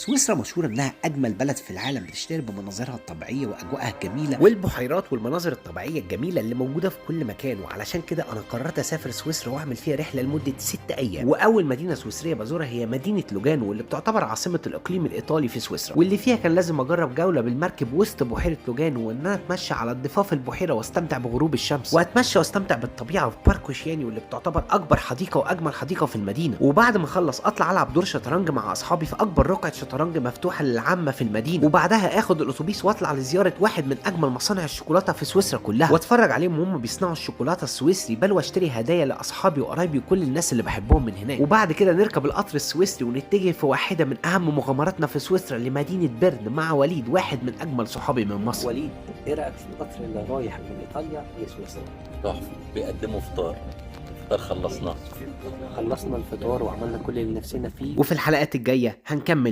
سويسرا مشهورة إنها أجمل بلد في العالم، بتشتهر بمناظرها الطبيعية وأجواءها الجميلة والبحيرات والمناظر الطبيعية الجميلة اللي موجودة في كل مكان. وعلشان كده أنا قررت أسافر سويسرا وأعمل فيها رحلة لمدة 6 أيام. وأول مدينة سويسرية بزورها هي مدينة لوجانو، واللي بتعتبر عاصمة الإقليم الإيطالي في سويسرا، واللي فيها كان لازم أجرب جولة بالمركب وسط بحيرة لوجانو، وإن أنا أتمشى على ضفاف البحيرة واستمتع بغروب الشمس، وأتمشى واستمتع بالطبيعة في بارك وشياني، واللي بتعتبر أكبر حديقة وأجمل حديقة في المدينة. وبعد ما أخلص أطلع ألعب دور شطرنج مع أصحابي في أكبر رقعة شطرنج مفتوحة للعامة في المدينة، وبعدها اخد الاتوبيس واطلع لزيارة واحد من اجمل مصانع الشوكولاتة في سويسرا كلها، واتفرج عليهم وهم بيصنعوا الشوكولاتة السويسري، بل واشتري هدايا لاصحابي وقرايبي وكل الناس اللي بحبهم من هناك. وبعد كده نركب القطر السويسري ونتجه في واحدة من اهم مغامراتنا في سويسرا لمدينة بيرن مع وليد، واحد من اجمل صحابي من مصر. وليد، ايه رايك في القطر اللي رايح من ايطاليا لسويسرا؟ تحفة، بيقدموا فطار خلصناه. خلصنا الفطار وعملنا كل اللي نفسنا فيه، وفي الحلقات الجاية هنكمل